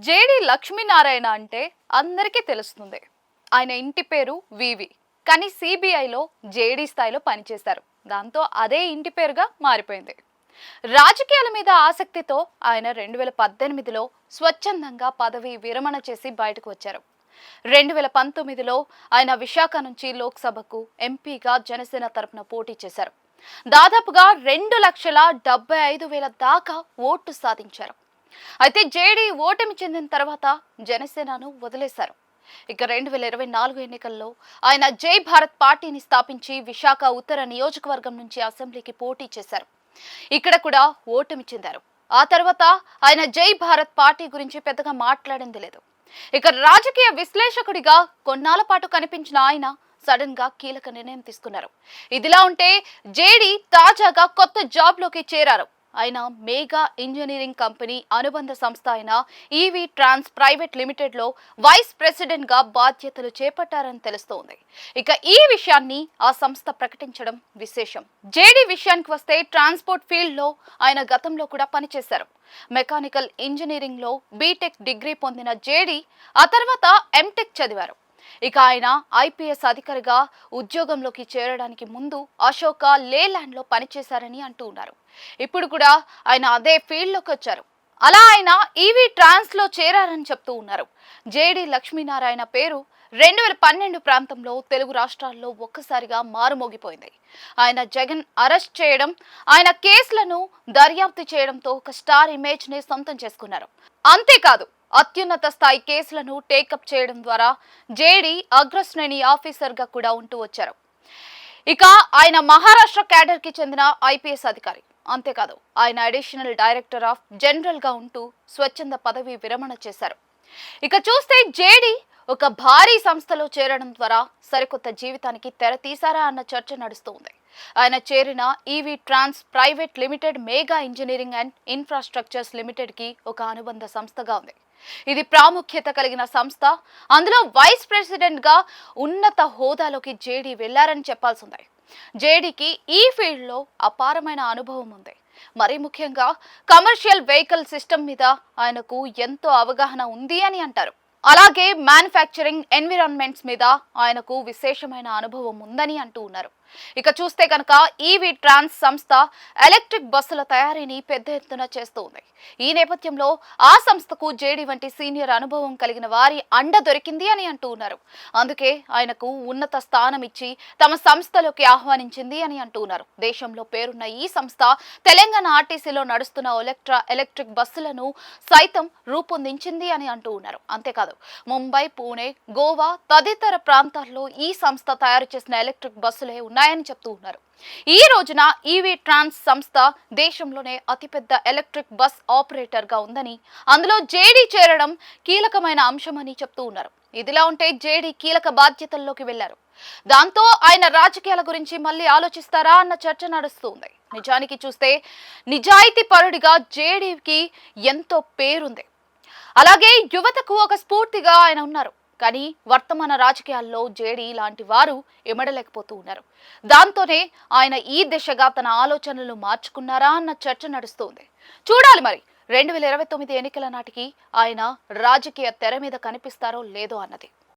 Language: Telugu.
జేడి లక్ష్మీనారాయణ అంటే అందరికీ తెలుస్తుంది. ఆయన ఇంటి పేరు వివి. కానీ సిబిఐలో జేడి స్థాయిలో పనిచేశారు. దాంతో అదే ఇంటి పేరుగా మారిపోయింది. రాజకీయాల మీద ఆసక్తితో ఆయన 2018లో స్వచ్ఛందంగా పదవి విరమణ చేసి బయటకు వచ్చారు. 2019లో ఆయన విశాఖ నుంచి లోక్సభకు ఎంపీగా జనసేన తరపున పోటీ చేశారు. దాదాపుగా 2,75,000 దాకా ఓట్లు సాధించారు. అయితే జేడీ ఓటమి చెందిన తర్వాత జనసేనను వదిలేశారు. ఇక 2024 ఎన్నికల్లో ఆయన జై భారత్ పార్టీని స్థాపించి విశాఖ ఉత్తర నియోజకవర్గం నుంచి అసెంబ్లీకి పోటీ చేశారు. ఇక్కడ కూడా ఓటమి చెందారు. ఆ తర్వాత ఆయన జై భారత్ పార్టీ గురించి పెద్దగా మాట్లాడింది లేదు. ఇక రాజకీయ విశ్లేషకుడిగా కొన్నాళ్ల పాటు కనిపించిన ఆయన సడన్ గా కీలక నిర్ణయం తీసుకున్నారు. ఇదిలా ఉంటే జేడీ తాజాగా కొత్త జాబ్ లోకి చేరారు. ఆయన మేఘా ఇంజనీరింగ్ కంపెనీ అనుబంధ సంస్థ అయిన ఈవీ ట్రాన్స్ ప్రైవేట్ లిమిటెడ్ లో వైస్ ప్రెసిడెంట్ గా బాధ్యతలు చేపట్టారని తెలుస్తోంది. ఇక ఈ విషయాన్ని ఆ సంస్థ ప్రకటించడం విశేషం. జేడీ విషయానికి వస్తే ట్రాన్స్పోర్ట్ ఫీల్డ్ లో ఆయన గతంలో కూడా పనిచేశారు. మెకానికల్ ఇంజనీరింగ్ లో బీటెక్ డిగ్రీ పొందిన జేడీ ఆ తర్వాత ఎంటెక్ చదివారు. ఇక ఆయన ఐపీఎస్ అధికారిగా ఉద్యోగంలోకి చేరడానికి ముందు అశోక లేలాండ్ లో పనిచేశారని అంటూ ఉన్నారు. ఇప్పుడు కూడా ఆయన అదే ఫీల్డ్ లోకి వచ్చారు. అలా ఆయన ఈవీ ట్రాన్స్ లో చేరారని చెప్తూ ఉన్నారు. జేడీ లక్ష్మీనారాయణ పేరు 2012 ప్రాంతంలో తెలుగు రాష్ట్రాల్లో ఒక్కసారిగా మారుమోగిపోయింది. ఆయన జగన్ అరెస్ట్ చేయడం, ఆయన కేసులను దర్యాప్తు చేయడంతో ఒక స్టార్ ఇమేజ్ ని సొంతం చేసుకున్నారు. అంతేకాదు అత్యున్నత స్థాయి కేసులను టేకప్ చేయడం ద్వారా జేడీ అగ్రశ్రేణి ఆఫీసర్ గా కూడా ఉంటూ వచ్చారు. ఇక ఆయన మహారాష్ట్ర క్యాడర్ కి చెందిన ఐపీఎస్ అధికారి. అంతేకాదు ఆయన అడిషనల్ డైరెక్టర్ ఆఫ్ జనరల్ గా ఉంటూ స్వచ్ఛంద పదవి విరమణ చేశారు. ఇక చూస్తే జేడీ ఒక భారీ సంస్థలో చేరడం ద్వారా సరికొత్త జీవితానికి తెర తీశారా అన్న చర్చ నడుస్తోంది. ఆయన చేరిన EV trans private limited Megha engineering and infrastructures limited కి ఒక అనుబంధ సంస్థగా ఉంది. ఇది ప్రాముఖ్యత కలిగిన సంస్థ. అందులో వైస్ ప్రెసిడెంట్ గా ఉన్నత హోదాలోకి జేడీ వెళ్లారని చెప్పాల్సిందే. జేడీకి ఈ ఫీల్డ్ లో అపారమైన అనుభవం ఉంది. మరీ ముఖ్యంగా కమర్షియల్ వెహికల్ సిస్టమ్ మీద ఆయనకు ఎంతో అవగాహన ఉంది అని అంటారు. అలాగే మ్యానుఫ్యాక్చరింగ్ ఎన్విరాన్మెంట్స్ మీద ఆయనకు విశేషమైన అనుభవం ఉందని అంటూ ఉన్నారు. ఇక చూస్తే కనుక ఈవీ ట్రాన్స్ సంస్థ ఎలక్ట్రిక్ బస్సుల తయారీని పెద్ద ఎత్తున చేస్తూ ఉంది. ఈ నేపథ్యంలో ఆ సంస్థకు జేడీ వంటి సీనియర్ అనుభవం కలిగిన వారి అండ దొరికింది అని అంటూ ఉన్నారు. అందుకే ఆయనకు ఉన్నత స్థానం ఇచ్చి తమ సంస్థలోకి ఆహ్వానించింది అని అంటూ ఉన్నారు. దేశంలో పేరున్న ఈ సంస్థ తెలంగాణ ఆర్టీసీలో నడుస్తున్న ఎలక్ట్రిక్ బస్సులను సైతం రూపొందించింది అని అంటూ ఉన్నారు. అంతేకాదు ముంబై, పూణే, గోవా తదితర ప్రాంతాల్లో ఈ సంస్థ తయారు చేసిన ఎలక్ట్రిక్ బస్సులే ఉన్నాయని చెప్తూ ఉన్నారు. ఈ రోజున ఈవీ ట్రాన్స్ సంస్థ దేశంలోనే అతిపెద్ద ఎలక్ట్రిక్ బస్ ఆపరేటర్ గా ఉందని, అందులో జేడీ చేరడం కీలకమైన అంశమని చెప్తూ ఉన్నారు. ఇదిలా ఉంటే జేడీ కీలక బాధ్యతల్లోకి వెళ్లారు. దాంతో ఆయన రాజకీయాల గురించి మళ్ళీ ఆలోచిస్తారా అన్న చర్చ నడుస్తుంది. నిజానికి చూస్తే నిజాయితీ పరుడిగా జేడీకి ఎంతో పేరుంది. అలాగే యువతకు ఒక స్ఫూర్తిగా ఆయన ఉన్నారు. కానీ వర్తమాన రాజకీయాల్లో జేడీ లాంటి వారు ఎమడలేకపోతూ ఉన్నారు. దాంతోనే ఆయన ఈ దిశగా తన ఆలోచనలు మార్చుకున్నారా అన్న చర్చ నడుస్తోంది. చూడాలి మరి 2029 ఎన్నికల నాటికి ఆయన రాజకీయ తెర మీద కనిపిస్తారో లేదో అన్నది.